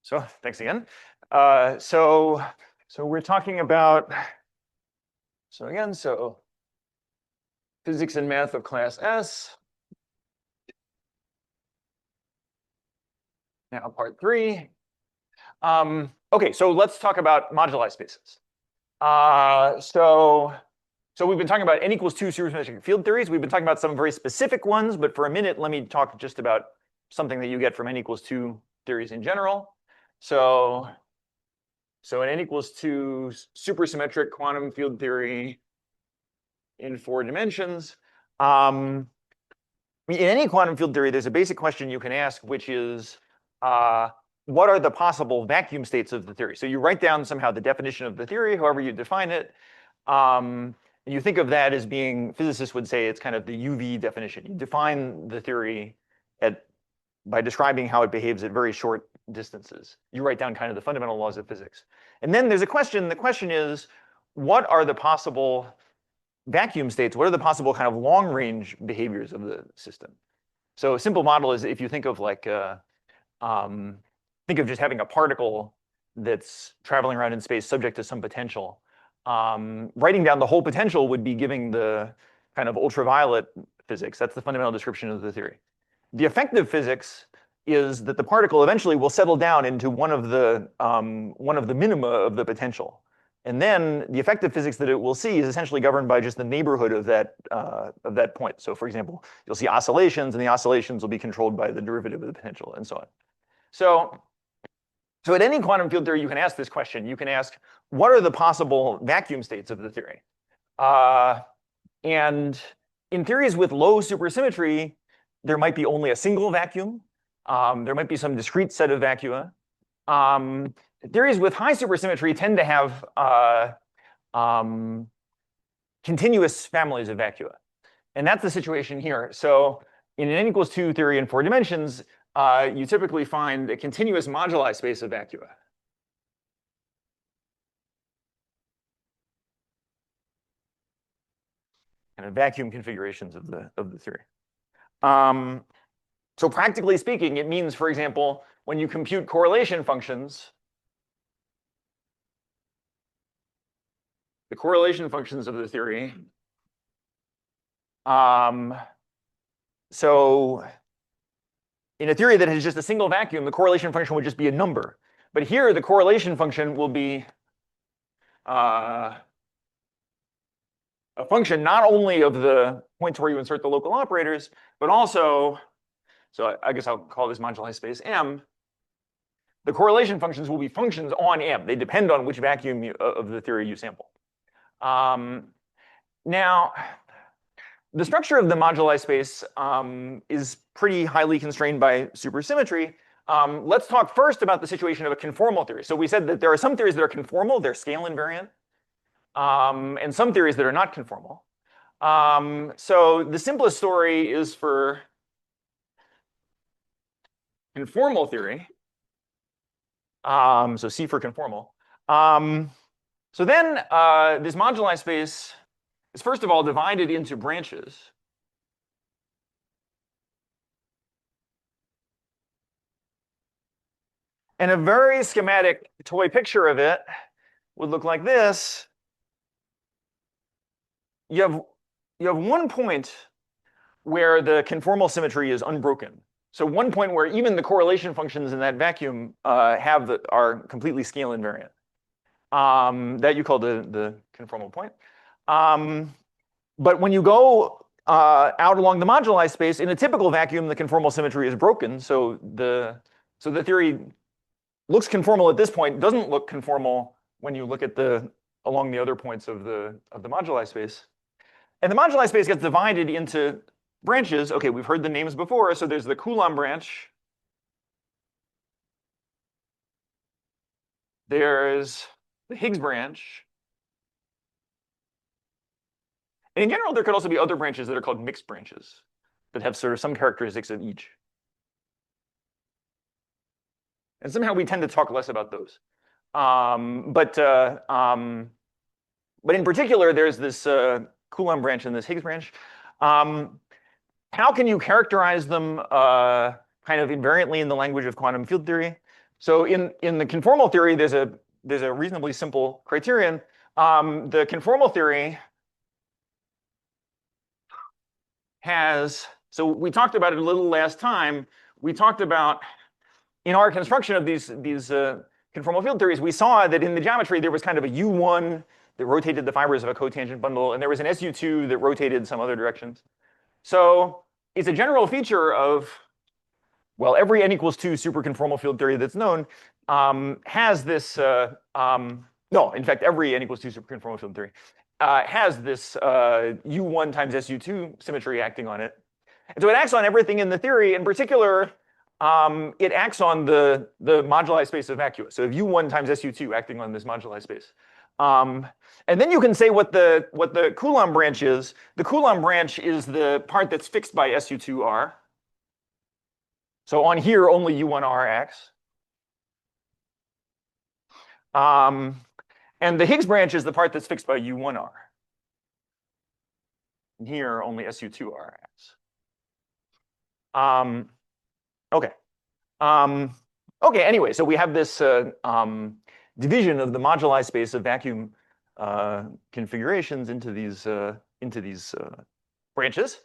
So thanks again. So we're talking about, so physics and math of class S. Now part 3. Okay, so let's talk about moduli spaces. So we've been talking about n equals 2 supersymmetric field theories. We've been talking about some very specific ones, but for a minute, let me talk just about something that you get from n equals 2 theories in general. So an n equals 2 supersymmetric quantum field theory in 4 dimensions. In any quantum field theory, there's a basic question you can ask, which is, what are the possible vacuum states of the theory? So you write down somehow the definition of the theory, however you define it. And you think of that as being, physicists would say it's kind of the UV definition. You define the theory by describing how it behaves at very short distances. You write down kind of the fundamental laws of physics. And then there's a question. The question is, what are the possible vacuum states? What are the possible kind of long-range behaviors of the system? So a simple model is if you think of like, think of just having a particle that's traveling around in space subject to some potential. Writing down the whole potential would be giving the kind of ultraviolet physics. That's the fundamental description of the theory. The effective physics is that the particle eventually will settle down into one of the minima of the potential. And then the effective physics that it will see is essentially governed by just the neighborhood of that point. So for example, you'll see oscillations, and the oscillations will be controlled by the derivative of the potential, and so on. So at any quantum field theory, you can ask this question. You can ask, what are the possible vacuum states of the theory? And in theories with low supersymmetry, there might be only a single vacuum. There might be some discrete set of vacua. Theories with high supersymmetry tend to have continuous families of vacua. And that's the situation here. So in an n equals 2 theory in 4 dimensions, you typically find a continuous moduli space of vacua. Kind of vacuum configurations of the theory. So practically speaking, it means, for example, when you compute correlation functions, the correlation functions of the theory, so in a theory that has just a single vacuum, the correlation function would just be a number. But here, the correlation function will be a function not only of the points where you insert the local operators, but also, so I guess I'll call this moduli space M. The correlation functions will be functions on M. They depend on which vacuum of the theory you sample. Now, the structure of the moduli space is pretty highly constrained by supersymmetry. Let's talk first about the situation of a conformal theory. So we said that there are some theories that are conformal, they're scale invariant, and some theories that are not conformal. So the simplest story is for conformal theory. So C for conformal. So then this moduli space is first of all divided into branches. And a very schematic toy picture of it would look like this. You have one point where the conformal symmetry is unbroken. So one point where even the correlation functions in that vacuum are completely scale invariant. That you call the conformal point. But when you go out along the moduli space, in a typical vacuum, the conformal symmetry is broken. So the theory looks conformal at this point, doesn't look conformal when you look at along the other points of the moduli space. And the moduli space gets divided into branches. Okay, we've heard the names before. So there's the Coulomb branch. There's the Higgs branch. And in general, there could also be other branches that are called mixed branches that have sort of some characteristics of each. And somehow we tend to talk less about those. But in particular, there's this Coulomb branch and this Higgs branch. How can you characterize them kind of invariantly in the language of quantum field theory? So in the conformal theory, there's a reasonably simple criterion. The conformal theory has, so we talked about it a little last time. We talked about in our construction of these conformal field theories, we saw that in the geometry there was kind of a U1 that rotated the fibers of a cotangent bundle, and there was an SU2 that rotated some other directions. So it's a general feature of, well, every n equals 2 superconformal field theory that's known has this, no, in fact, every n equals 2 superconformal field theory has this U1 times SU2 symmetry acting on it. And so it acts on everything in the theory. In particular, it acts on the moduli space of vacuous. So if U1 times SU2 acting on this moduli space. And then you can say what the Coulomb branch is. The Coulomb branch is the part that's fixed by SU2R. So on here, only U1R acts. And the Higgs branch is the part that's fixed by U1R. And here, only SU2R acts. Okay. Okay, anyway, so we have this division of the moduli space of vacuum configurations into these branches.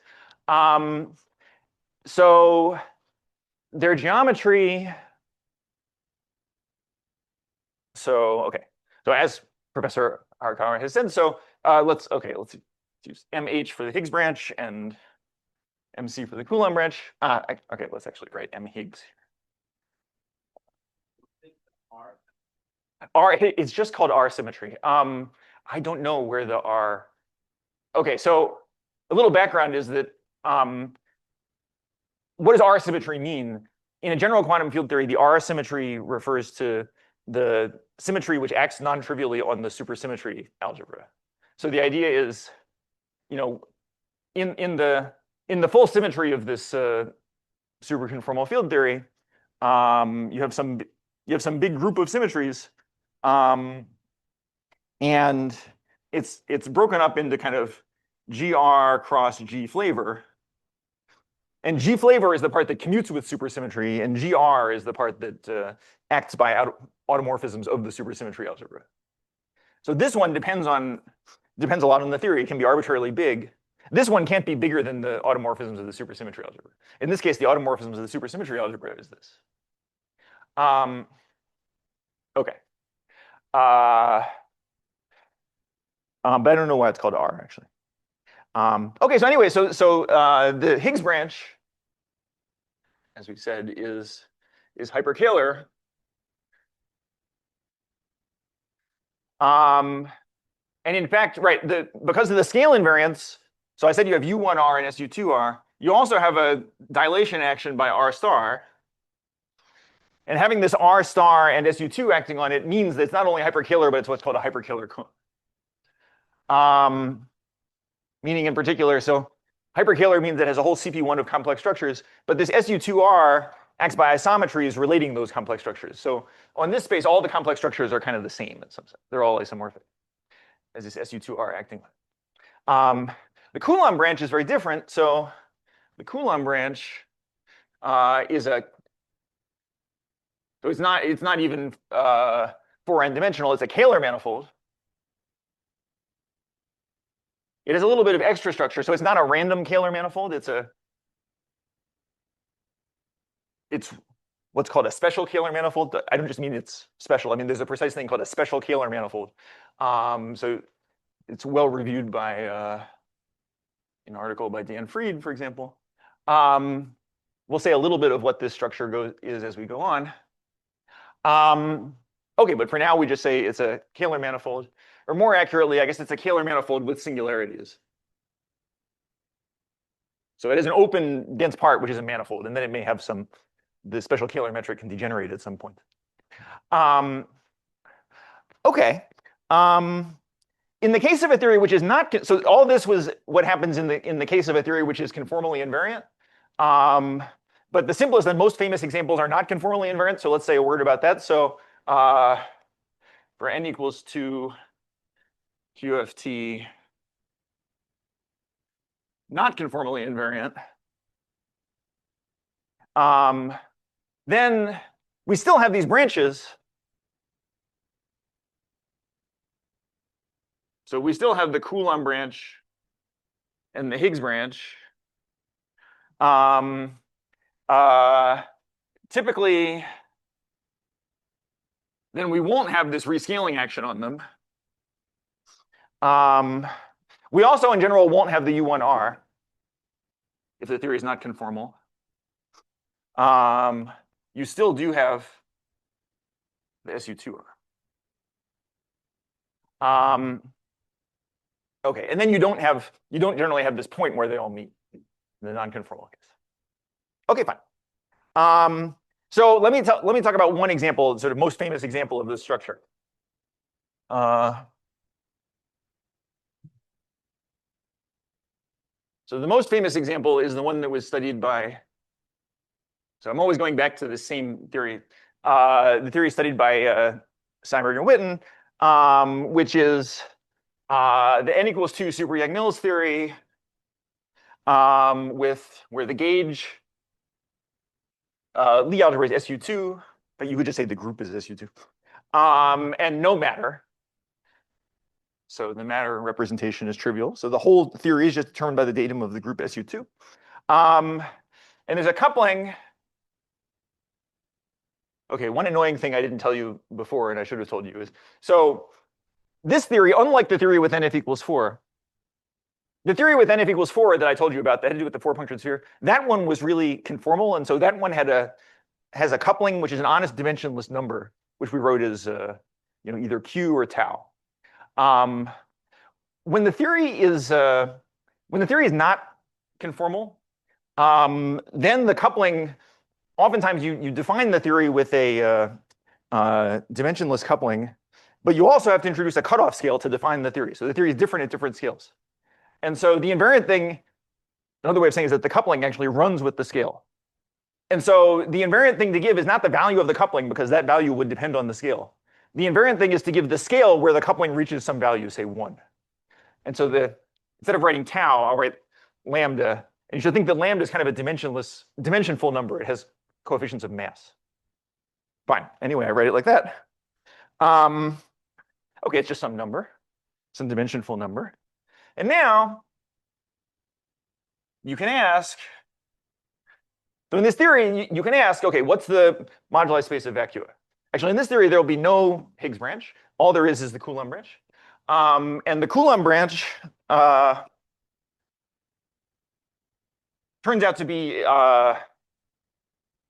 So their geometry. So okay. So as Professor Arakawa has said, so let's use MH for the Higgs branch and MC for the Coulomb branch. Okay, let's actually write M Higgs. R, it's just called R symmetry. I don't know where the R. Okay, so a little background is that what does R symmetry mean? In a general quantum field theory, the R symmetry refers to the symmetry which acts non-trivially on the supersymmetry algebra. So the idea is, you know, in the full symmetry of this superconformal field theory, you have some big group of symmetries, and it's broken up into kind of GR cross G flavor. And G flavor is the part that commutes with supersymmetry, and GR is the part that acts by automorphisms of the supersymmetry algebra. So this one depends a lot on the theory. It can be arbitrarily big. This one can't be bigger than the automorphisms of the supersymmetry algebra. In this case, the automorphisms of the supersymmetry algebra is this. Okay. But I don't know why it's called R, actually. Okay, so anyway, so the Higgs branch, as we said, is hyperkähler. And in fact, right, because of the scale invariance, so I said you have U1R and SU2R, you also have a dilation action by R star. And having this R star and SU2 acting on it means that it's not only hyperkähler, but it's what's called a hyperkähler cone. Meaning in particular, so hyperkähler means it has a whole CP1 of complex structures, but this SU2R acts by isometries relating those complex structures. So on this space, all the complex structures are kind of the same in some sense. They're all isomorphic as this SU2R acting. The Coulomb branch is very different. So the Coulomb branch is a, so it's not even 4n dimensional. It's a Kähler manifold. It has a little bit of extra structure, so it's not a random Kähler manifold. It's what's called a special Kähler manifold. I don't just mean it's special. I mean there's a precise thing called a special Kähler manifold. So it's well reviewed by an article by Dan Fried, for example. We'll say a little bit of what this structure is as we go on. Okay, but for now we just say it's a Kähler manifold. Or more accurately, I guess it's a Kähler manifold with singularities. So it has an open dense part, which is a manifold, and then it may have the special Kähler metric can degenerate at some point. Okay. In the case of a theory which is not, so all this was what happens in the case of a theory which is conformally invariant. But the simplest and most famous examples are not conformally invariant. So let's say a word about that. So for n equals 2 QFT not conformally invariant, then we still have these branches. So we still have the Coulomb branch and the Higgs branch. Typically, then we won't have this rescaling action on them. We also, in general, won't have the U1R if the theory is not conformal. You still do have the SU2R. Okay, and then you don't generally have this point where they all meet in the non-conformal case. Okay, fine. So let me talk about one example, sort of most famous example of this structure. So the most famous example is the one that was studied by. So I'm always going back to the same theory. The theory studied by Steinberg and Witten, which is the n equals 2 super Yang-Mills theory, where the gauge Lie algebra is SU2, but you could just say the group is SU2, and no matter. So the matter representation is trivial. So the whole theory is just determined by the datum of the group SU2. And there's a coupling. Okay, one annoying thing I didn't tell you before, and I should have told you, is so this theory, unlike the theory with n f equals 4, the theory with n f equals 4 that I told you about that had to do with the 4-punctured sphere, that one was really conformal, and so that one has a coupling which is an honest dimensionless number, which we wrote as either q or tau. When the theory is not conformal, then the coupling, oftentimes you define the theory with a dimensionless coupling, but you also have to introduce a cutoff scale to define the theory. So the theory is different at different scales. And so the invariant thing, another way of saying is that the coupling actually runs with the scale. And so the invariant thing to give is not the value of the coupling, because that value would depend on the scale. The invariant thing is to give the scale where the coupling reaches some value, say 1. And so instead of writing tau, I'll write lambda. And you should think that lambda is kind of a dimensionful number. It has coefficients of mass. Fine. Anyway, I write it like that. Okay, it's just some number, some dimensionful number. And now you can ask, so in this theory, you can ask, okay, what's the moduli space of vacua? Actually, in this theory, there will be no Higgs branch. All there is the Coulomb branch. And the Coulomb branch turns out to be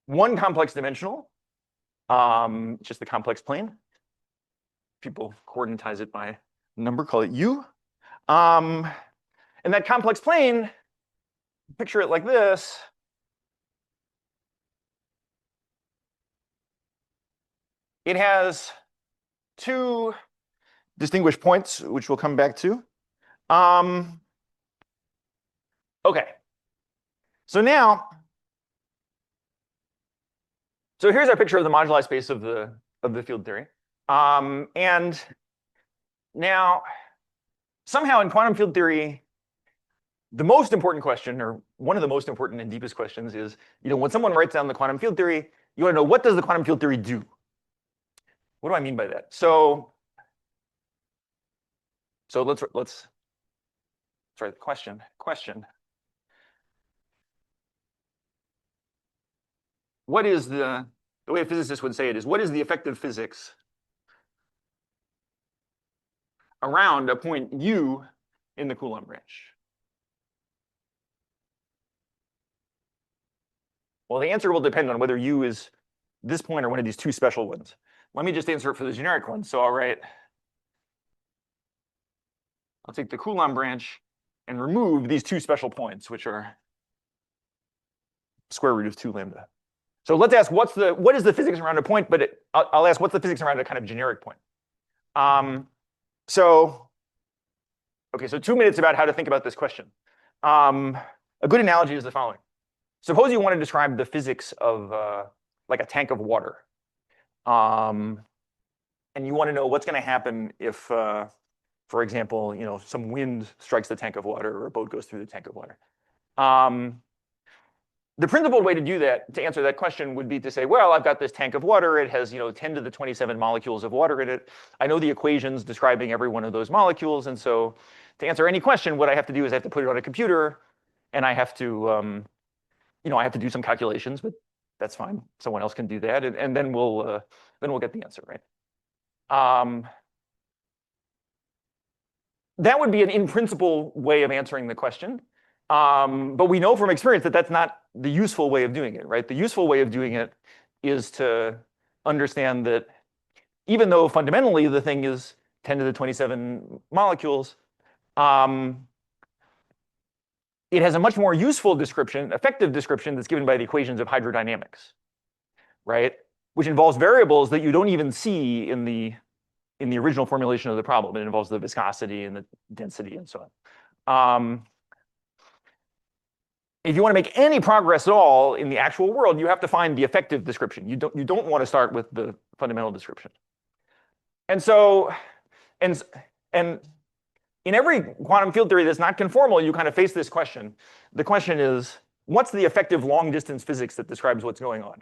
one complex dimensional, just the complex plane. People coordinatize it by number, call it U. And that complex plane, picture it like this. It has two distinguished points, which we'll come back to. Okay. So here's our picture of the moduli space of the field theory. And now, somehow in quantum field theory, the most important question, or one of the most important and deepest questions, is when someone writes down the quantum field theory, you want to know, what does the quantum field theory do? What do I mean by that? So let's sorry, the question. What is the way a physicist would say it is, what is the effective physics around a point U in the Coulomb branch? Well, the answer will depend on whether U is this point or one of these two special ones. Let me just answer it for the generic one. So I'll take the Coulomb branch and remove these two special points, which are square root of 2 lambda. So let's ask what is the physics around a point, but I'll ask what's the physics around a kind of generic point. So 2 minutes about how to think about this question. A good analogy is the following. Suppose you want to describe the physics of like a tank of water. And you want to know what's going to happen if, for example, some wind strikes the tank of water or a boat goes through the tank of water. the principal way to do that, to answer that question, would be to say, well, I've got this tank of water. It has, 10 to the 27 molecules of water in it. I know the equations describing every one of those molecules. And so to answer any question, what I have to do is I have to put it on a computer, and I have to, I have to do some calculations, but that's fine. Someone else can do that, and then we'll get the answer, right? That would be an in-principle way of answering the question. But we know from experience that that's not the useful way of doing it, right? The useful way of doing it is to understand that even though fundamentally the thing is 10 to the 27 molecules, it has a much more useful description, effective description that's given by the equations of hydrodynamics, right? Which involves variables that you don't even see in the original formulation of the problem. It involves the viscosity and the density and so on. If you want to make any progress at all in the actual world, you have to find the effective description. You don't want to start with the fundamental description. And so, and in every quantum field theory that's not conformal, you kind of face this question. The question is, what's the effective long-distance physics that describes what's going on?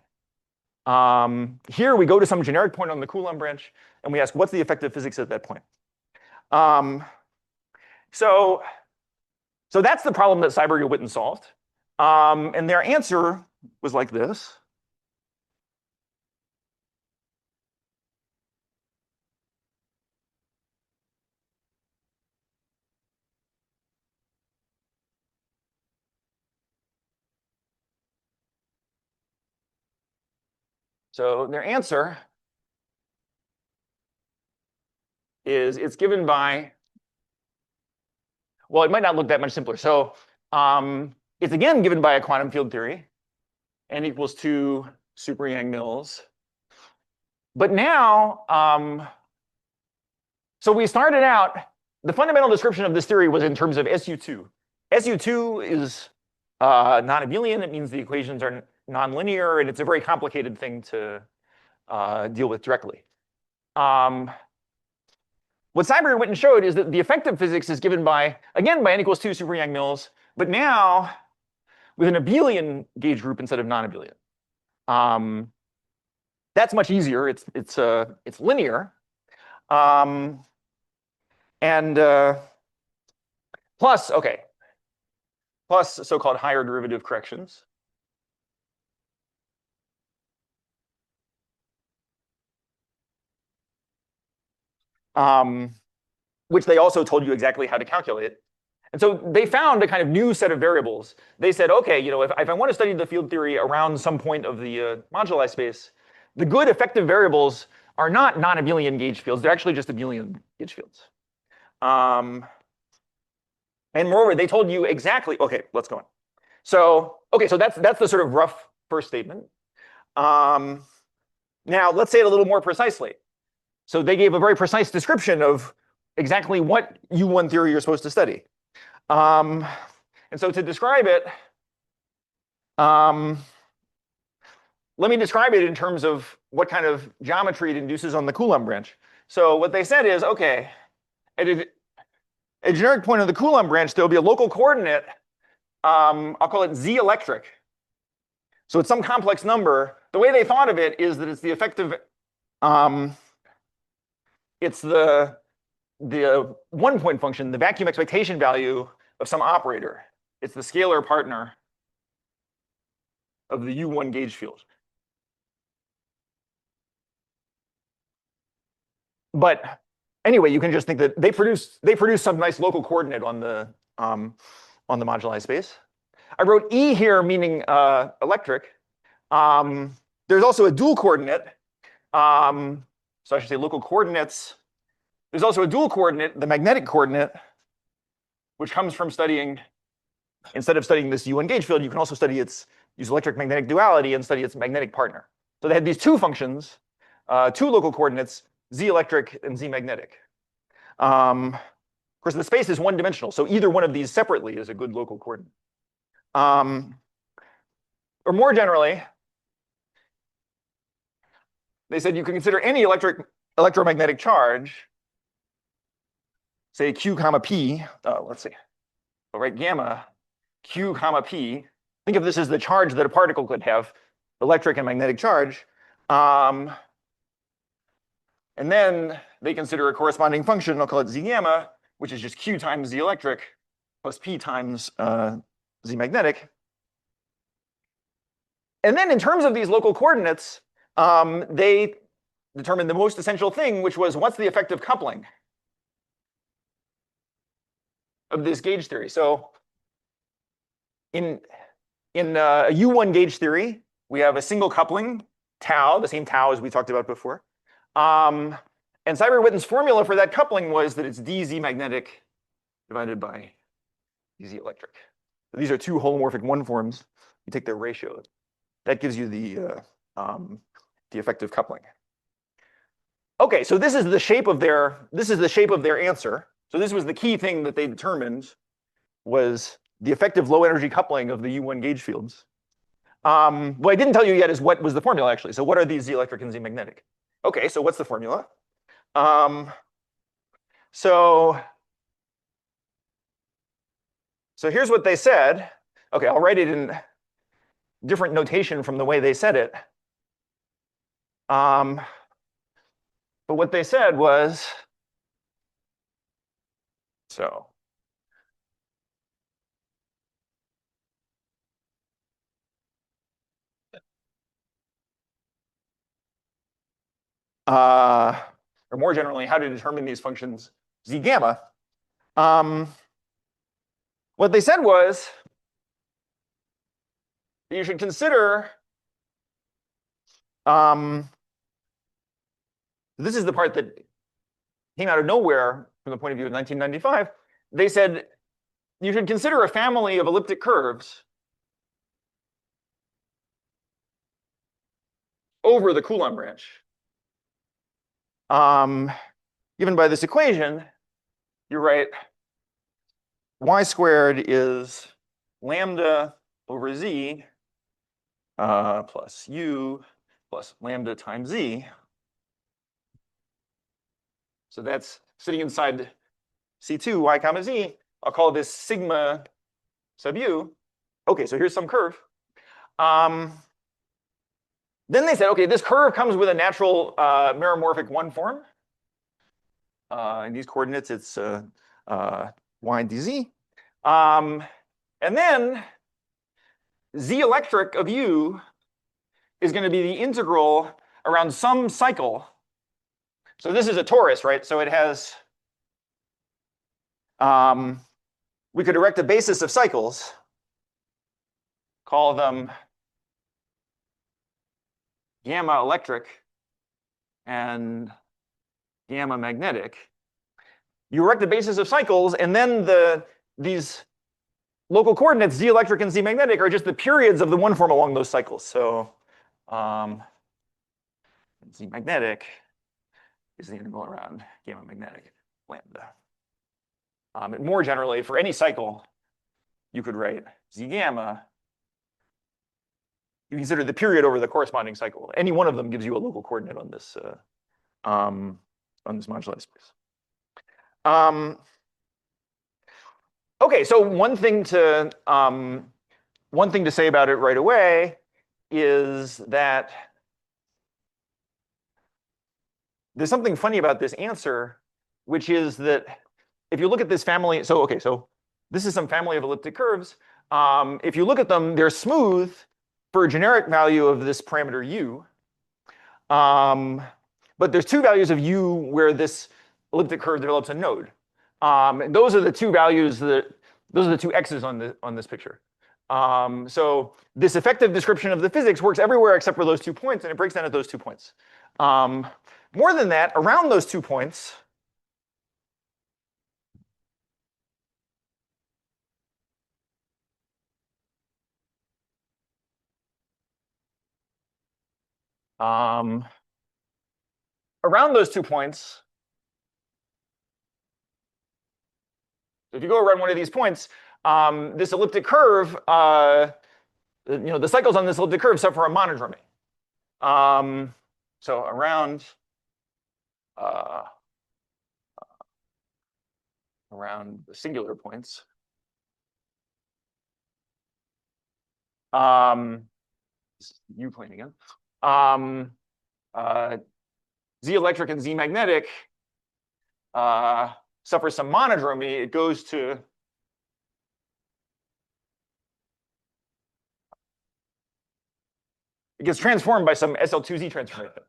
Here we go to some generic point on the Coulomb branch, and we ask, what's the effective physics at that point? So that's the problem that Seiberg and Witten solved. And their answer was like this. So their answer is it's given by, well, it might not look that much simpler. So it's again given by a quantum field theory, n equals 2 super Yang-Mills. But now, so we started out, the fundamental description of this theory was in terms of SU2. SU2 is non-abelian. It means the equations are nonlinear, and it's a very complicated thing to deal with directly. What Seiberg and Witten showed is that the effective physics is given by, again, by n equals 2 super Yang-Mills, but now with an abelian gauge group instead of non-abelian. That's much easier. It's linear. Plus so-called higher derivative corrections. Which they also told you exactly how to calculate. And so they found a kind of new set of variables. They said, okay, if I want to study the field theory around some point of the moduli space, the good effective variables are not non-abelian gauge fields. They're actually just abelian gauge fields. And moreover, they told you exactly, okay, let's go on. So that's the sort of rough first statement. Now let's say it a little more precisely. So they gave a very precise description of exactly what U1 theory you're supposed to study. And so to describe it, let me describe it in terms of what kind of geometry it induces on the Coulomb branch. So what they said is, okay, at a generic point of the Coulomb branch, there'll be a local coordinate. I'll call it Z electric. So it's some complex number. The way they thought of it is that it's the effective, it's the 1-point function, the vacuum expectation value of some operator. It's the scalar partner of the U1 gauge field. But anyway, you can just think that they produce some nice local coordinate on the moduli space. I wrote E here meaning electric. There's also a dual coordinate. So I should say local coordinates. There's also a dual coordinate, the magnetic coordinate, which comes from studying, instead of studying this U1 gauge field, you can also use electric magnetic duality and study its magnetic partner. So they had these two functions, two local coordinates, Z electric and Z magnetic. Of course, the space is one-dimensional, so either one of these separately is a good local coordinate. Or more generally, they said you can consider any electromagnetic charge, say Q comma P, let's see, I'll write gamma, Q comma P, think of this as the charge that a particle could have, electric and magnetic charge. And then they consider a corresponding function, I'll call it z gamma, which is just q times z electric plus p times z magnetic. And then in terms of these local coordinates, they determined the most essential thing, which was what's the effective coupling of this gauge theory. So in a U1 gauge theory, we have a single coupling, tau, the same tau as we talked about before. And Seiberg-Witten's formula for that coupling was that it's dz magnetic divided by dz electric. So these are two holomorphic one forms. You take their ratio. That gives you the effective coupling. Okay, so this is the shape of their answer. So this was the key thing that they determined was the effective low energy coupling of the U1 gauge fields. What I didn't tell you yet is what was the formula actually. So what are these z electric and z magnetic? Okay, so what's the formula? So here's what they said. Okay, I'll write it in different notation from the way they said it. But what they said was, so or more generally, how to determine these functions z gamma. What they said was that you should consider, this is the part that came out of nowhere from the point of view of 1995. They said you should consider a family of elliptic curves over the Coulomb branch. Given by this equation, you write y squared is lambda over z plus u plus lambda times z. So that's sitting inside C2, y comma z. I'll call this sigma sub u. Okay, so here's some curve. Then they said, okay, this curve comes with a natural meromorphic one form. In these coordinates, it's y dz. And then z electric of u is going to be the integral around some cycle. So this is a torus, right? So it has, we could erect a basis of cycles, call them gamma electric and gamma magnetic. You erect a basis of cycles, and then these local coordinates, z electric and z magnetic, are just the periods of the one form along those cycles. So z magnetic is the integral around gamma magnetic lambda. And more generally, for any cycle, you could write z gamma. You consider the period over the corresponding cycle. Any one of them gives you a local coordinate on this moduli space. Okay, so one thing to say about it right away is that there's something funny about this answer, which is that if you look at this family, so this is some family of elliptic curves. If you look at them, they're smooth for a generic value of this parameter u. But there's two values of u where this elliptic curve develops a node. And those are the two values those are the two x's on this picture. So this effective description of the physics works everywhere except for those 2 points, and it breaks down at those 2 points. More than that, around those 2 points, if you go around one of these points, this elliptic curve, the cycles on this elliptic curve suffer a monodromy. So around the singular points, U plane again. Z electric and Z magnetic suffers some monodromy. It goes to it gets transformed by some SL2Z transformation.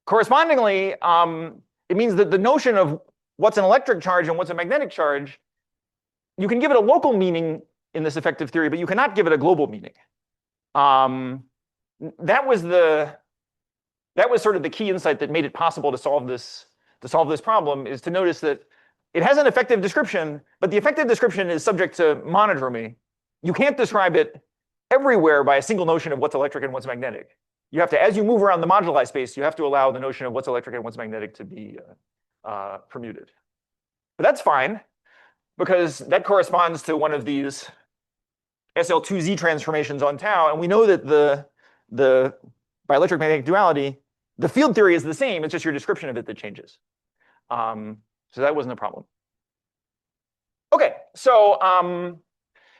Correspondingly, it means that the notion of what's an electric charge and what's a magnetic charge, you can give it a local meaning in this effective theory, but you cannot give it a global meaning. That was sort of the key insight that made it possible to solve this problem, is to notice that it has an effective description, but the effective description is subject to monodromy. You can't describe it everywhere by a single notion of what's electric and what's magnetic. You have to, as you move around the moduli space, you have to allow the notion of what's electric and what's magnetic to be permuted. But that's fine, because that corresponds to one of these SL2Z transformations on tau, and we know that the by electric magnetic duality, the field theory is the same. It's just your description of it that changes. So that wasn't a problem. Okay, so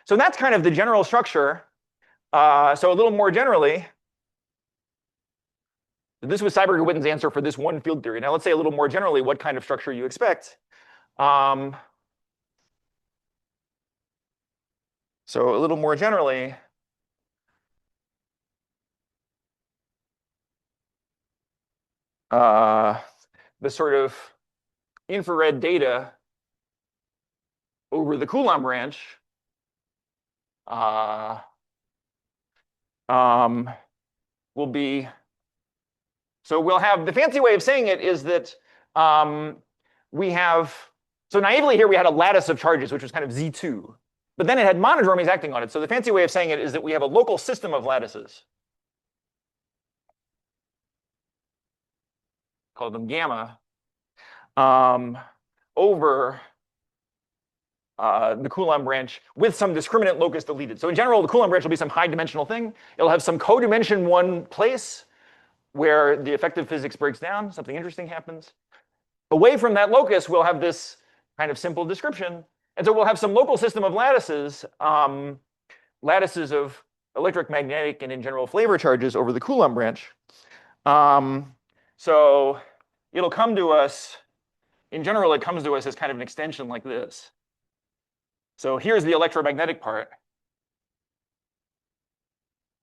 that's kind of the general structure. So a little more generally, this was Seiberg-Witten's answer for this one field theory. Now let's say a little more generally what kind of structure you expect. So a little more generally, the sort of infrared data over the Coulomb branch will be, so we'll have, the fancy way of saying it is that we have, so naively here we had a lattice of charges, which was kind of Z2, but then it had monodromies acting on it. So the fancy way of saying it is that we have a local system of lattices, call them gamma, over the Coulomb branch with some discriminant locus deleted. So in general, the Coulomb branch will be some high dimensional thing. It'll have some codimension 1 place where the effective physics breaks down, something interesting happens. Away from that locus, we'll have this kind of simple description. And so we'll have some local system of lattices, lattices of electric, magnetic, and in general flavor charges over the Coulomb branch. So it'll come to us, in general, it comes to us as kind of an extension like this. So here's the electromagnetic part.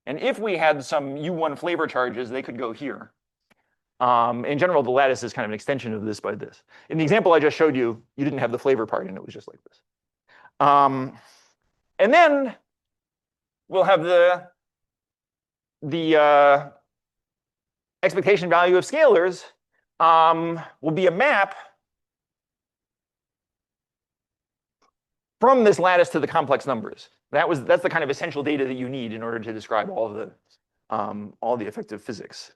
And if we had some U1 flavor charges, they could go here. In general, the lattice is kind of an extension of this by this. In the example I just showed you, you didn't have the flavor part, and it was just like this. And then we'll have the expectation value of scalars will be a map from this lattice to the complex numbers. That's the kind of essential data that you need in order to describe all the effective physics.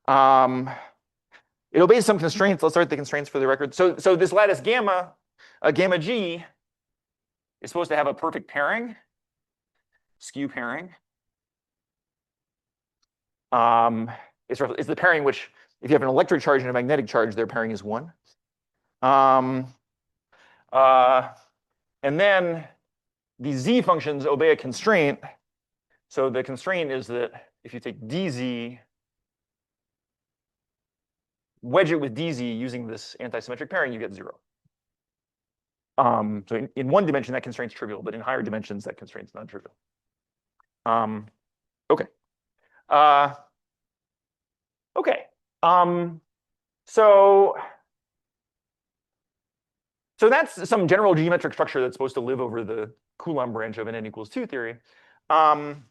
It obeys some constraints. Let's start with the constraints for the record. So this lattice gamma, gamma G, is supposed to have a perfect pairing, skew pairing. It's the pairing which, if you have an electric charge and a magnetic charge, their pairing is 1. And then these Z functions obey a constraint. So the constraint is that if you take DZ, wedge it with DZ using this anti-symmetric pairing, you get 0. So in 1 dimension, that constraint's trivial, but in higher dimensions, that constraint's non-trivial. Okay. Okay. So that's some general geometric structure that's supposed to live over the Coulomb branch of an n=2 theory. And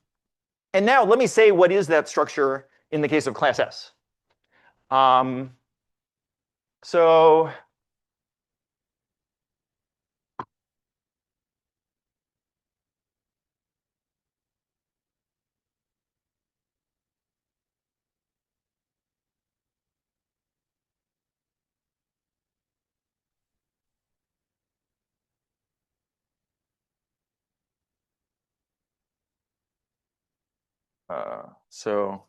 now let me say what is that structure in the case of class S. So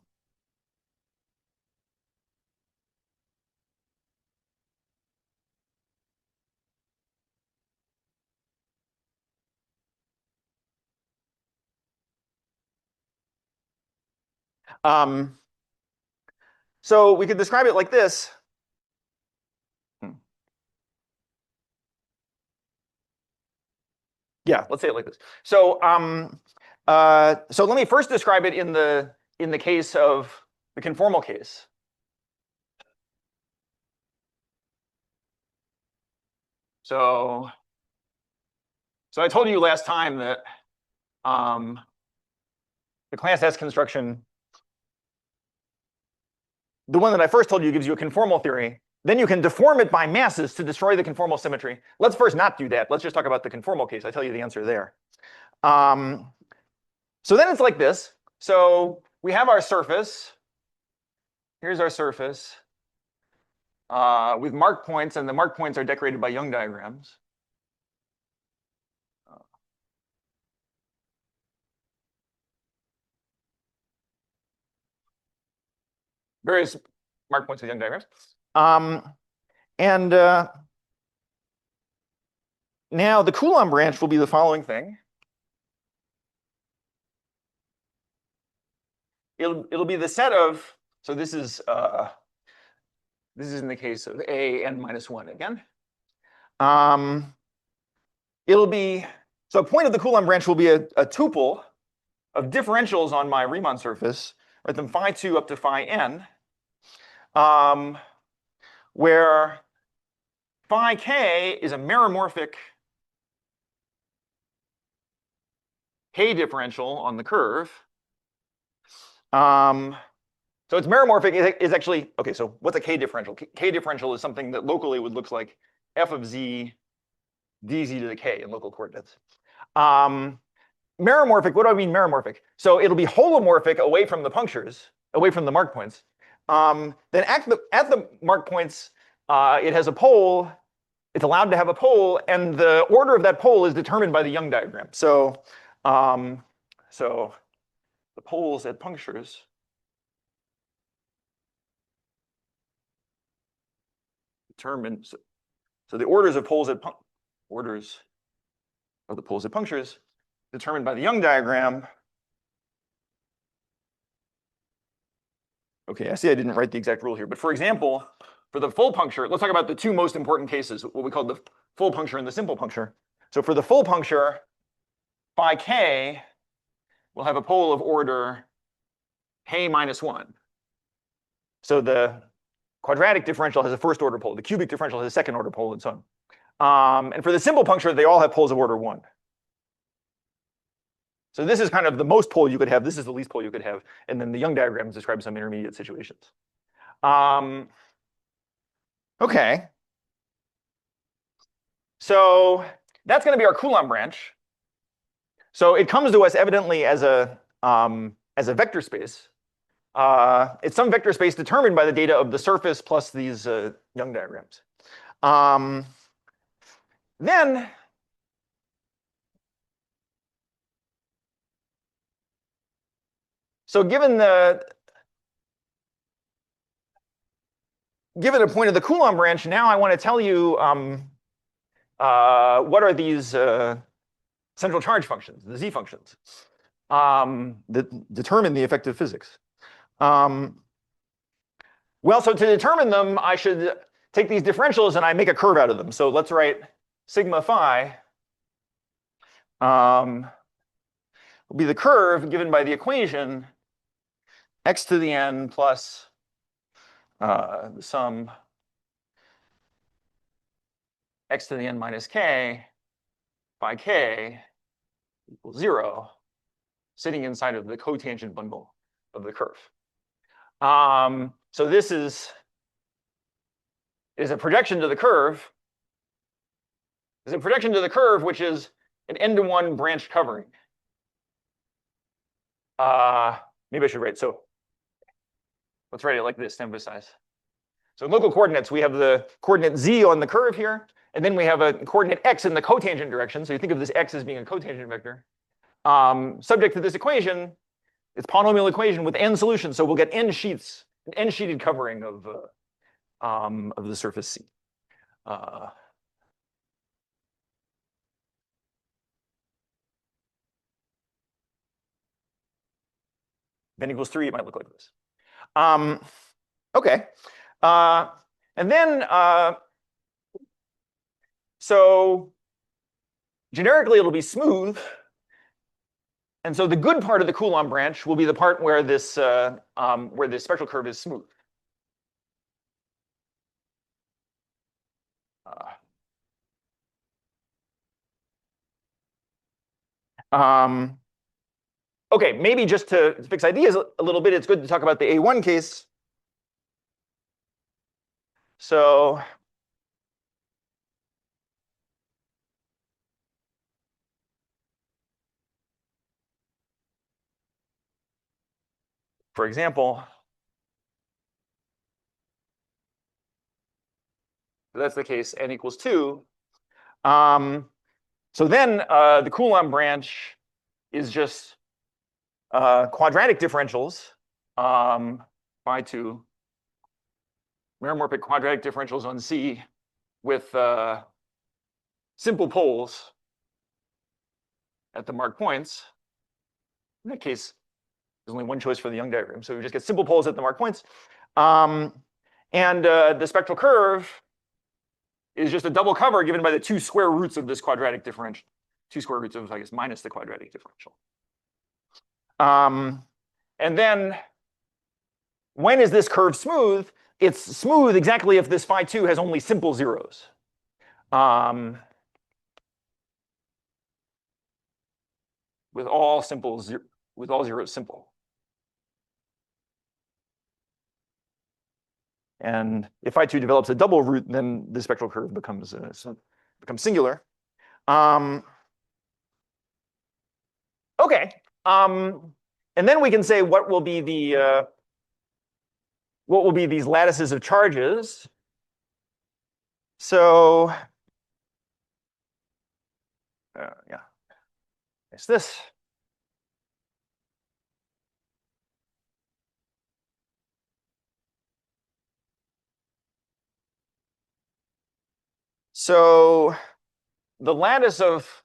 So we could describe it like this. Yeah, let's say it like this. So let me first describe it in the case of the conformal case. So I told you last time that the class S construction, the one that I first told you, gives you a conformal theory. Then you can deform it by masses to destroy the conformal symmetry. Let's first not do that. Let's just talk about the conformal case. I tell you the answer there. So then it's like this. So we have our surface. Here's our surface with mark points, and the mark points are decorated by Young diagrams. Various mark points with Young diagrams. And now the Coulomb branch will be the following thing. It'll be the set of, so this is in the case of a n minus 1 again. It'll be, so a point of the Coulomb branch will be a tuple of differentials on my Riemann surface, write them phi 2 up to phi n, where phi k is a meromorphic k differential on the curve. So it's meromorphic is actually, okay, so what's a k differential? K differential is something that locally would look like f of z dz to the k in local coordinates. Meromorphic, what do I mean meromorphic? So it'll be holomorphic away from the punctures, away from the mark points. Then at the mark points, it has a pole, it's allowed to have a pole, and the order of that pole is determined by the Young diagram. So the poles at punctures determined, so the orders of poles at orders of the poles at punctures determined by the Young diagram. Okay, I see I didn't write the exact rule here, but for example, for the full puncture, let's talk about the two most important cases, what we call the full puncture and the simple puncture. So for the full puncture, phi k will have a pole of order k minus 1. So the quadratic differential has a first order pole, the cubic differential has a second order pole, and so on. And for the simple puncture, they all have poles of order 1. So this is kind of the most pole you could have. This is the least pole you could have. And then the Young diagrams describe some intermediate situations. Okay. So that's going to be our Coulomb branch. So it comes to us evidently as a vector space. It's some vector space determined by the data of the surface plus these Young diagrams. Then so given a point of the Coulomb branch, now I want to tell you what are these central charge functions, the z functions, that determine the effective physics. Well, so to determine them, I should take these differentials and I make a curve out of them. So let's write sigma phi will be the curve given by the equation x to the n plus the sum x to the n minus k by k equals 0, sitting inside of the cotangent bundle of the curve. So this is a projection to the curve. Is a projection to the curve, which is an n-to-1 branch covering. Maybe I should write, so let's write it like this to emphasize. So in local coordinates, we have the coordinate z on the curve here, and then we have a coordinate x in the cotangent direction. So you think of this x as being a cotangent vector. Subject to this equation, it's polynomial equation with n solutions. So we'll get n sheets, an n-sheeted covering of the surface C. If n equals 3, it might look like this. Okay. And then, so generically, it'll be smooth. And so the good part of the Coulomb branch will be the part where this spectral curve is smooth. Okay, maybe just to fix ideas a little bit, it's good to talk about the A1 case. So for example, that's the case n equals 2. So then the Coulomb branch is just quadratic differentials, phi2, meromorphic quadratic differentials on C with simple poles at the marked points. In that case, there's only one choice for the Young diagram, so we just get simple poles at the marked points. And the spectral curve is just a double cover given by the 2 square roots of this quadratic differential. 2 square roots of, I guess, minus the quadratic differential. And then when is this curve smooth? It's smooth exactly if this phi2 has only simple zeros. With all zeros simple. And if phi2 develops a double root, then the spectral curve becomes singular. Okay. And then we can say what will be these lattices of charges. So yeah, it's this. So the lattice of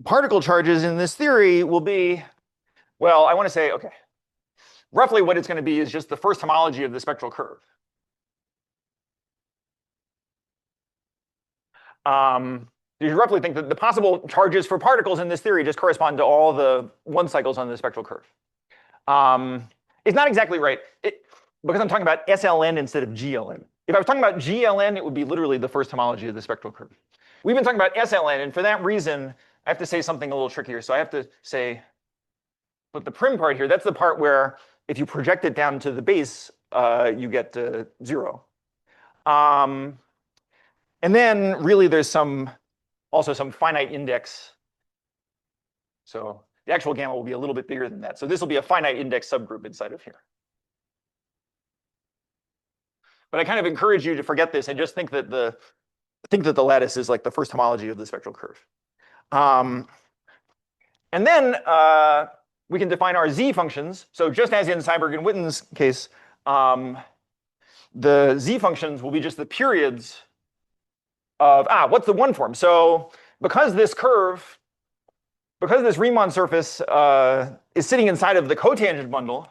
particle charges in this theory will be, well, I want to say, okay, roughly what it's going to be is just the first homology of the spectral curve. You should roughly think that the possible charges for particles in this theory just correspond to all the 1 cycles on the spectral curve. It's not exactly right, because I'm talking about SLN instead of GLN. If I was talking about GLN, it would be literally the first homology of the spectral curve. We've been talking about SLN, and for that reason, I have to say something a little trickier. So I have to say, but the prim part here, that's the part where if you project it down to the base, you get 0. And then really there's also some finite index. So the actual gamma will be a little bit bigger than that. So this will be a finite index subgroup inside of here. But I kind of encourage you to forget this and just think that the lattice is like the first homology of the spectral curve. And then we can define our z functions. So just as in Seiberg and Witten's case, the z functions will be just the periods of, what's the one form? So because this Riemann surface is sitting inside of the cotangent bundle,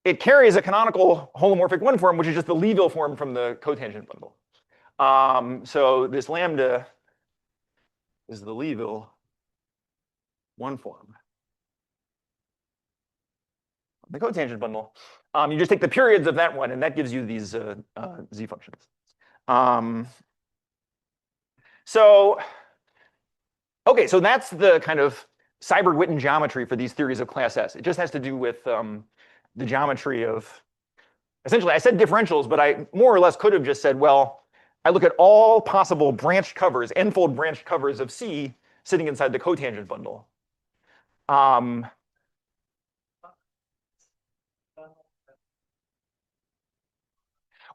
it carries a canonical holomorphic one form, which is just the Liouville form from the cotangent bundle. So this lambda is the Liouville one form. The cotangent bundle. You just take the periods of that one, and that gives you these z functions. Okay, so that's the kind of Seiberg-Witten geometry for these theories of class S. It just has to do with the geometry of, essentially, I said differentials, but I more or less could have just said, well, I look at all possible branched covers, n-fold branched covers of C sitting inside the cotangent bundle.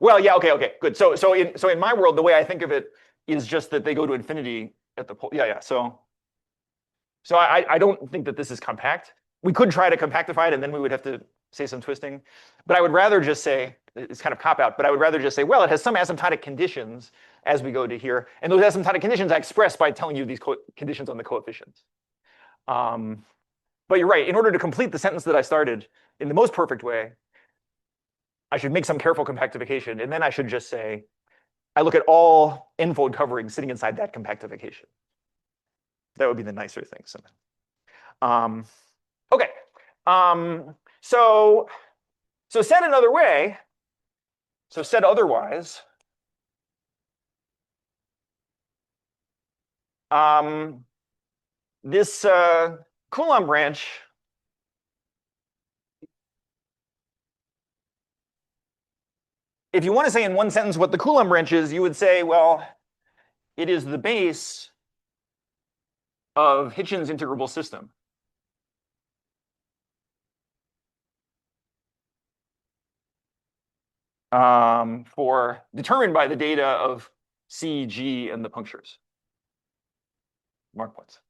Well, yeah, okay, good. So in my world, the way I think of it is just that they go to infinity at the pole. Yeah. So I don't think that this is compact. We could try to compactify it, and then we would have to say some twisting. But I would rather just say, it's kind of cop-out, but I would rather just say, well, it has some asymptotic conditions as we go to here. And those asymptotic conditions I express by telling you these conditions on the coefficients. But you're right. In order to complete the sentence that I started in the most perfect way, I should make some careful compactification, and then I should just say, I look at all n-fold coverings sitting inside that compactification. That would be the nicer thing somehow. Okay. So said another way, so said otherwise, this Coulomb branch if you want to say in one sentence what the Coulomb branch is, you would say, well, it is the base of Hitchin's integrable system. For determined by the data of C, G, and the punctures. Mark points.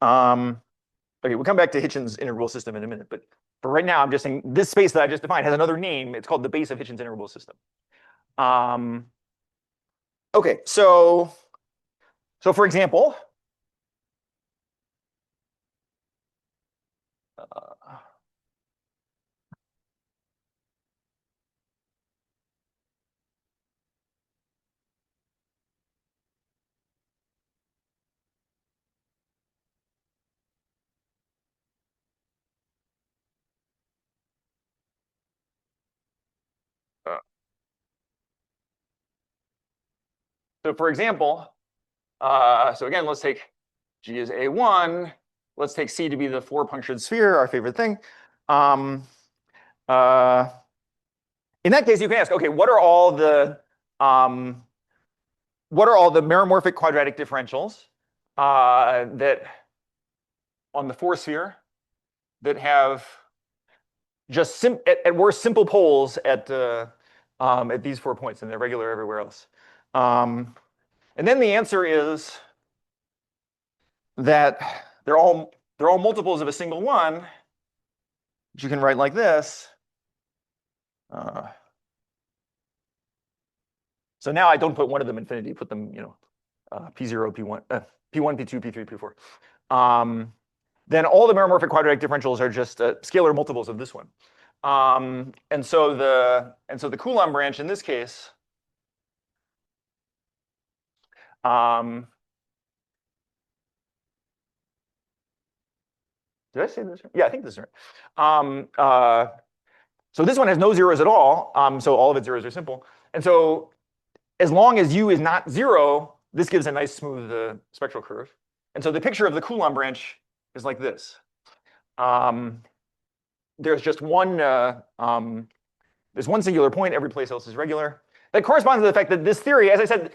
Okay, we'll come back to Hitchin's integrable system in a minute, but for right now, I'm just saying this space that I just defined has another name. It's called the base of Hitchin's integrable system. Okay, so for example, so again, let's take G as A1. Let's take C to be the four punctured sphere, our favorite thing. In that case, you can ask, okay, what are all the meromorphic quadratic differentials that on the four sphere that have just at worst simple poles at these 4 points, and they're regular everywhere else. And then the answer is that they're all multiples of a single one, which you can write like this. So now I don't put one of them infinity, put them, P0, P1, P1, P2, P3, P4. Then all the meromorphic quadratic differentials are just scalar multiples of this one. And so the Coulomb branch in this case did I say this right? Yeah, I think this is right. So this one has no zeros at all. So all of its zeros are simple. And so as long as U is not zero, this gives a nice smooth spectral curve. And so the picture of the Coulomb branch is like this. There's just one, there's one singular point, every place else is regular. That corresponds to the fact that this theory, as I said,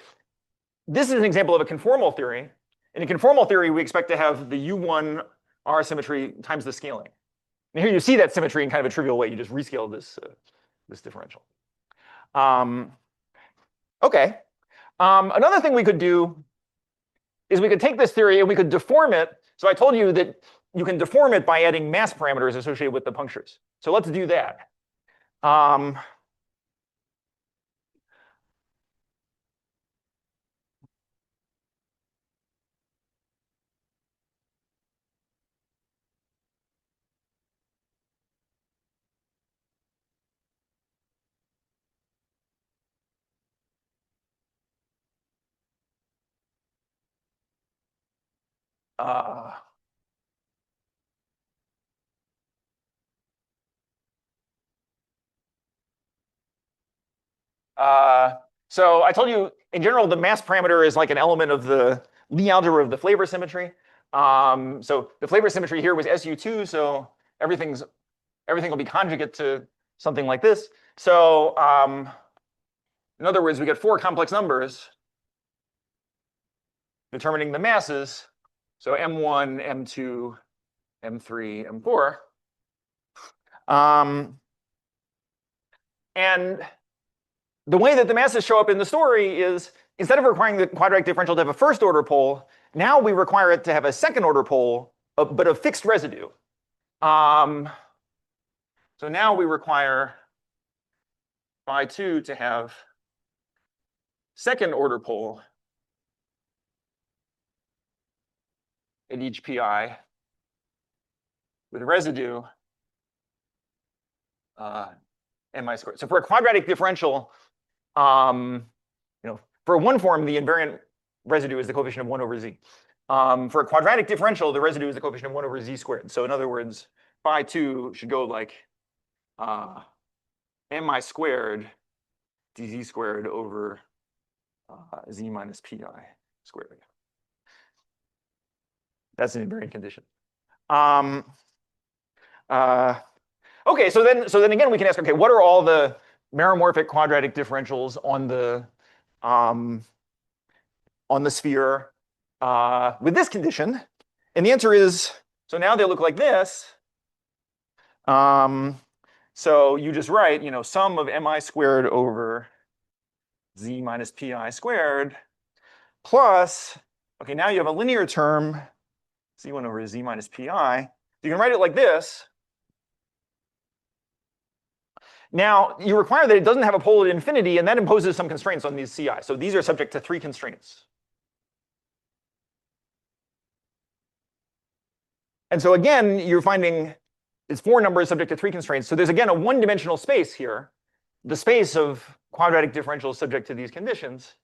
this is an example of a conformal theory. In a conformal theory, we expect to have the U1 R symmetry times the scaling. And here you see that symmetry in kind of a trivial way. You just rescale this, this differential. Okay. Another thing we could do is we could take this theory and we could deform it. So I told you that you can deform it by adding mass parameters associated with the punctures. So let's do that. So I told you, in general, the mass parameter is like an element of the Lie algebra of the flavor symmetry. So the flavor symmetry here was SU2, so everything will be conjugate to something like this. So in other words, we get four complex numbers determining the masses. So M1, M2, M3, M4. And the way that the masses show up in the story is, instead of requiring the quadratic differential to have a first order pole, now we require it to have a second order pole, but of fixed residue. So now we require phi2 to have second order pole at each pi. with residue mi squared. So for a quadratic differential, for one form, the invariant residue is the coefficient of 1 over z. For a quadratic differential, the residue is the coefficient of 1 over z squared. So in other words, phi2 should go like mi squared dz squared over z minus pi squared. That's an invariant condition. Okay, so then again we can ask, okay, what are all the meromorphic quadratic differentials on the sphere with this condition? And the answer is, so now they look like this. So you just write, sum of mi squared over z minus pi squared plus, okay, now you have a linear term, z1 over z minus pi. You can write it like this. Now, you require that it doesn't have a pole at infinity, and that imposes some constraints on these CI. So these are subject to 3 constraints. And so again, you're finding it's 4 numbers subject to 3 constraints. So there's again a one-dimensional space here, the space of quadratic differentials subject to these conditions.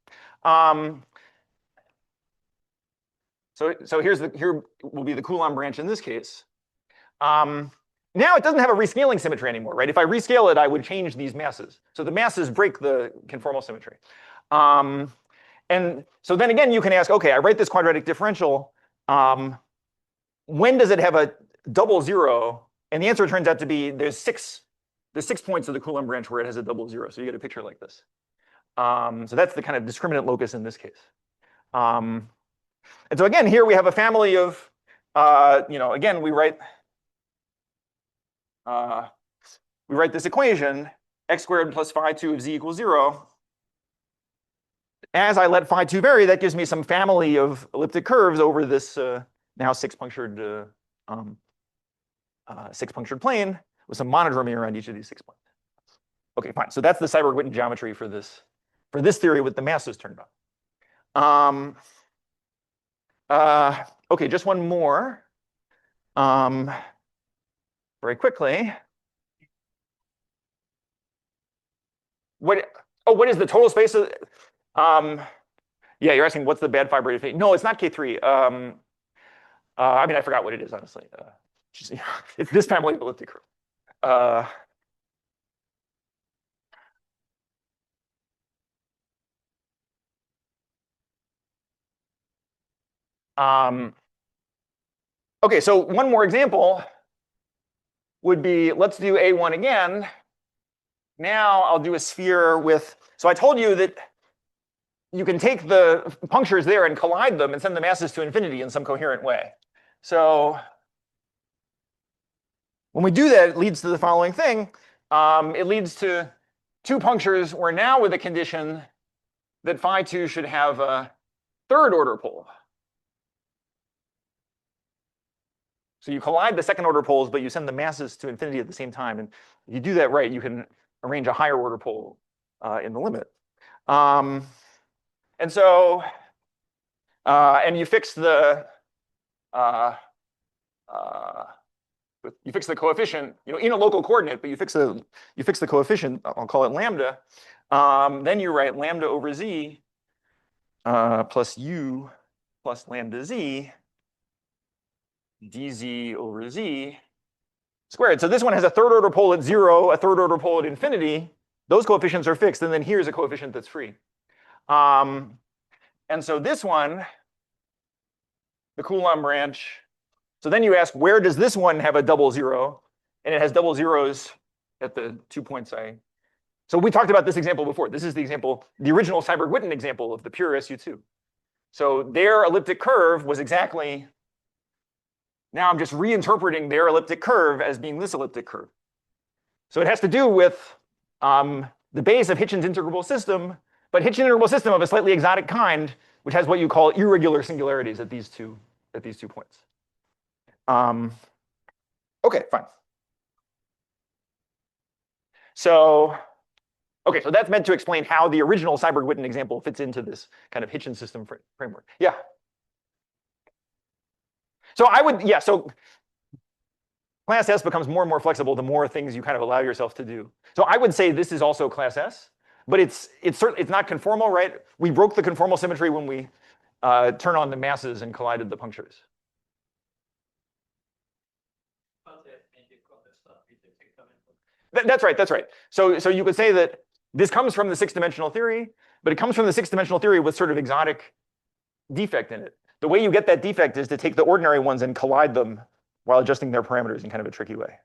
So here will be the Coulomb branch in this case. Now it doesn't have a rescaling symmetry anymore, right? If I rescale it, I would change these masses. So the masses break the conformal symmetry. And so then again, you can ask, okay, I write this quadratic differential. When does it have a double zero? And the answer turns out to be there's 6 points of the Coulomb branch where it has a double zero. So you get a picture like this. So that's the kind of discriminant locus in this case. And so again, here we have a family of, again, we write this equation, x squared plus phi2 of z equals 0. As I let phi2 vary, that gives me some family of elliptic curves over this now 6-punctured plane with some monodromy around each of these 6 points. Okay, fine. So that's the Seiberg-Witten geometry for this theory with the masses turned on. Okay, just one more. Very quickly. What is the total space of? Yeah, you're asking what's the bad fibrated phase? No, it's not K3. I mean, I forgot what it is, honestly. It's this family of elliptic curve. Okay, so one more example would be, let's do A1 again. Now I'll do a sphere with, so I told you that you can take the punctures there and collide them and send the masses to infinity in some coherent way. So when we do that, it leads to the following thing. It leads to 2 punctures where now with a condition that phi2 should have a 3rd order pole. So you collide the 2nd order poles, but you send the masses to infinity at the same time. And if you do that right, you can arrange a higher order pole in the limit. And so, and you fix the coefficient, in a local coordinate, but you fix the coefficient. I'll call it lambda. Then you write lambda over z plus u plus lambda z dz over z squared. So this one has a 3rd order pole at 0, a 3rd order pole at infinity. Those coefficients are fixed, and then here's a coefficient that's free. And so this one, the Coulomb branch. So then you ask, where does this one have a double zero? And it has double zeros at the 2 points So we talked about this example before. This is the example, the original Seiberg-Witten example of the pure SU2. So their elliptic curve was exactly, now I'm just reinterpreting their elliptic curve as being this elliptic curve. So it has to do with the base of Hitchin's integrable system, but Hitchin integrable system of a slightly exotic kind, which has what you call irregular singularities at these two points. Okay, fine. So, okay, so that's meant to explain how the original Seiberg-Witten example fits into this kind of Hitchin system framework. Yeah. So I would, yeah, so, class S becomes more and more flexible the more things you kind of allow yourself to do. So I would say this is also class S, but it's certainly it's not conformal, right? We broke the conformal symmetry when we turn on the masses and collided the punctures. That's right. That's right. So you could say that this comes from the six-dimensional theory, but it comes from the six-dimensional theory with sort of exotic defect in it. The way you get that defect is to take the ordinary ones and collide them while adjusting their parameters in kind of a tricky way.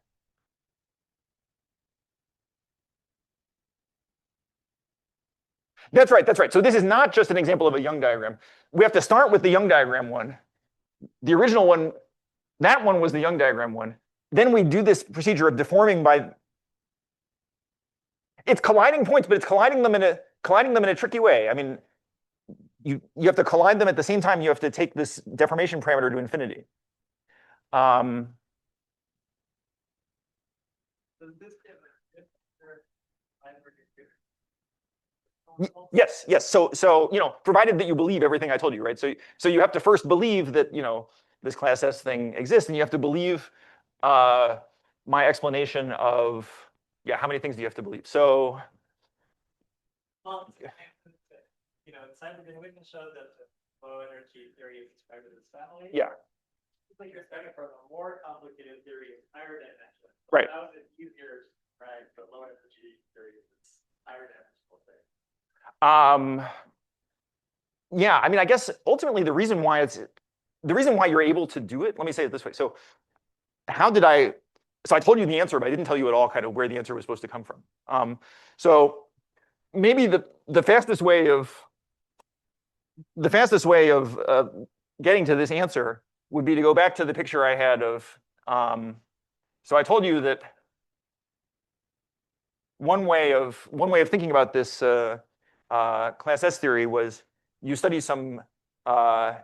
That's right. That's right. So this is not just an example of a Young diagram. We have to start with the Young diagram one. The original one, that one was the Young diagram one. Then we do this procedure of deforming by. It's colliding points, but it's colliding them in a tricky way. I mean, you have to collide them at the same time. You have to take this deformation parameter to infinity. Yes, yes. So provided that you believe everything I told you, right? So you have to first believe that this class S thing exists, and you have to believe my explanation of how many things do you have to believe? So Witten showed that the low energy theory is described in this family. Yeah. It's like you're expecting from a more complicated theory of higher dimension. Right. How is it easier to describe the low energy theory of this higher dimensional thing? Yeah, I mean, I guess ultimately the reason why you're able to do it, let me say it this way. So I told you the answer, but I didn't tell you at all kind of where the answer was supposed to come from. So maybe the fastest way of getting to this answer would be to go back to the picture I had of. So I told you that one way of thinking about this class S theory was you study some M5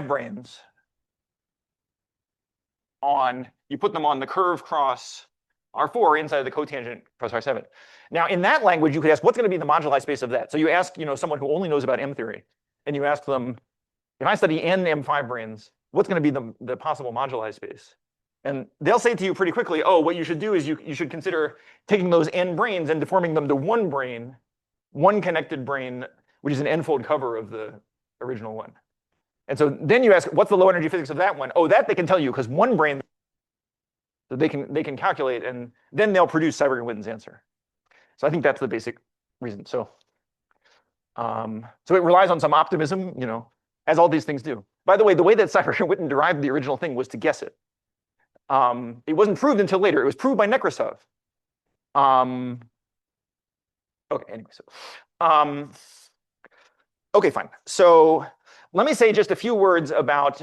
branes you put them on the curve cross R4 inside the cotangent cross R7. Now, in that language, you could ask, what's going to be the moduli space of that? So you ask, someone who only knows about M theory, and you ask them, if I study n M5 branes, what's going to be the possible moduli space? And they'll say to you pretty quickly, oh, what you should do is you should consider taking those n branes and deforming them to one brane, one connected brane, which is an n-fold cover of the original one. And so then you ask, what's the low energy physics of that one? Oh, that they can tell you because one brane that they can calculate, and then they'll produce Seiberg-Witten's answer. So I think that's the basic reason. So it relies on some optimism, as all these things do. By the way that Seiberg-Witten derived the original thing was to guess it. It wasn't proved until later. It was proved by Nekrasov. Okay, anyway, so okay, fine. So let me say just a few words about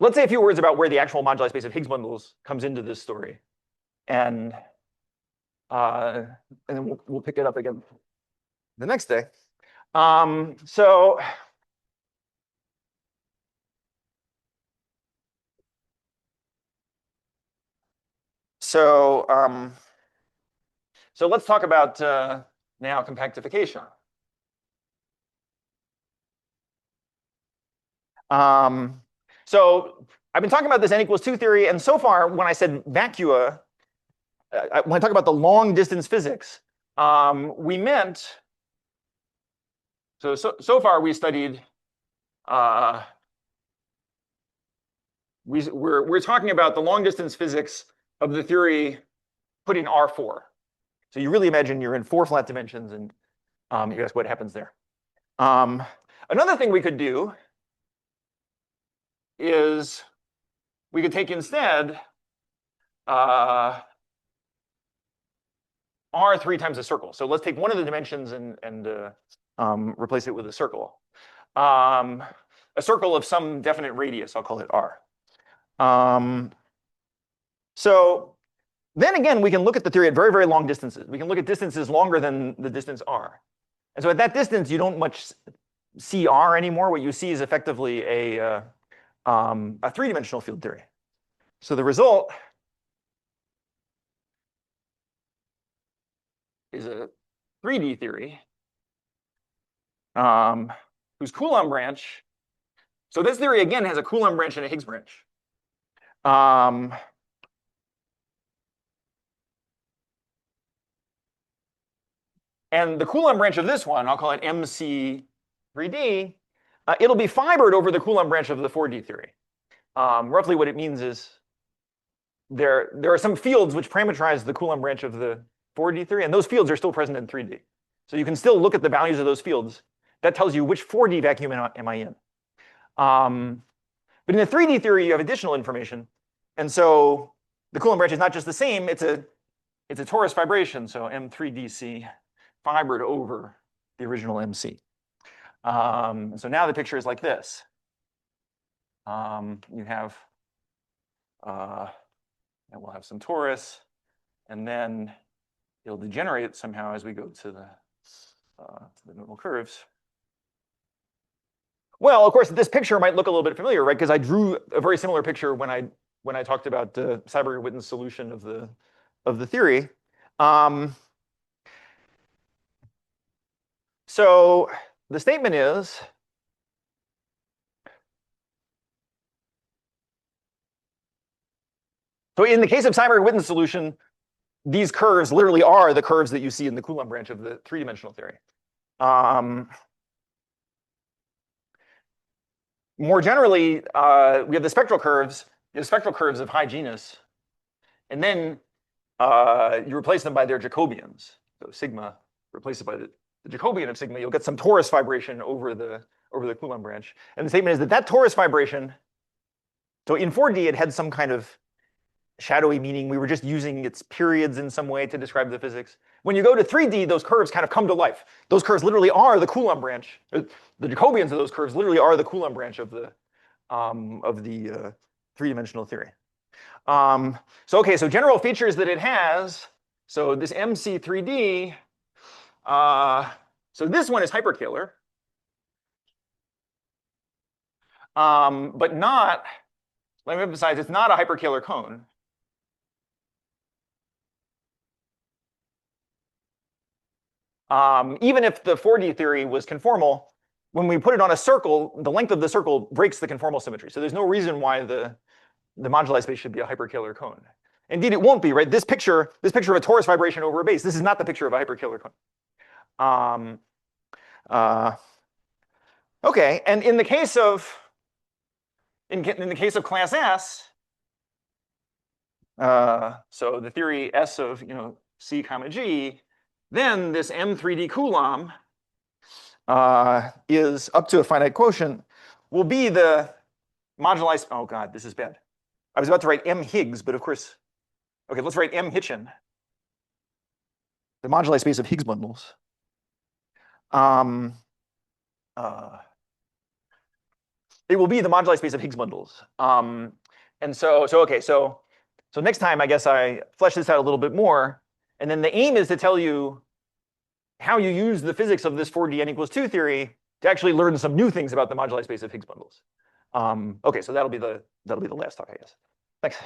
let's say a few words about where the actual moduli space of Higgs bundles comes into this story, and then we'll pick it up again the next day. So let's talk about now compactification. So I've been talking about this n=2 theory, and so far, when I said vacua, when I talk about the long distance physics, we meant so far we studied we're talking about the long distance physics of the theory put in R4. So you really imagine you're in 4 flat dimensions, and you ask what happens there. Another thing we could do is we could take instead R 3 times a circle. So let's take one of the dimensions and replace it with a circle. A circle of some definite radius, I'll call it R. So then again, we can look at the theory at very, very long distances. We can look at distances longer than the distance R. And so at that distance, you don't much see R anymore. What you see is effectively a 3-dimensional field theory. So the result is a 3D theory whose Coulomb branch So this theory, again, has a Coulomb branch and a Higgs branch. And the Coulomb branch of this one, I'll call it MC3D, it'll be fibered over the Coulomb branch of the 4D theory. Roughly what it means is there are some fields which parameterize the Coulomb branch of the 4D theory, and those fields are still present in 3D. So you can still look at the values of those fields. That tells you which 4D vacuum am I in. But in the 3D theory, you have additional information. And so the Coulomb branch is not just the same, it's a torus fibration, so M3DC fibered over the original MC. So now the picture is like this. You have, and we'll have some torus, and then it'll degenerate somehow as we go to the normal curves. Well, of course, this picture might look a little bit familiar, right? Because I drew a very similar picture when I talked about the Seiberg-Witten's solution of the theory. So the statement is, so in the case of Seiberg-Witten's solution, these curves literally are the curves that you see in the Coulomb branch of the three-dimensional theory. More generally, we have the spectral curves. You have spectral curves of high genus, and then you replace them by their Jacobians. So sigma, replace it by the Jacobian of sigma. You'll get some torus vibration over the Coulomb branch. And the statement is that torus vibration. So in 4D, it had some kind of shadowy meaning. We were just using its periods in some way to describe the physics. When you go to 3D, those curves kind of come to life. Those curves literally are the Coulomb branch. The Jacobians of those curves literally are the Coulomb branch of the three-dimensional theory. So general features that it has. So this MC3D. So this one is hyperkähler, but not. Let me emphasize, it's not a hyperkähler cone. Even if the 4D theory was conformal, when we put it on a circle, the length of the circle breaks the conformal symmetry. So there's no reason why the moduli space should be a hyperkähler cone. Indeed, it won't be, right? This picture of a torus vibration over a base, this is not the picture of a hyperkähler cone. Okay, and in the case of class S, so the theory S of C comma G, then this M3D Coulomb is up to a finite quotient, will be the moduli. Oh God, this is bad. I was about to write M Higgs, but of course, okay, let's write M Hitchin. The moduli space of Higgs bundles. It will be the moduli space of Higgs bundles. And so next time, I guess I flesh this out a little bit more. And then the aim is to tell you how you use the physics of this 4D n equals 2 theory to actually learn some new things about the moduli space of Higgs bundles. Okay, so that'll be the last talk, I guess. Thanks.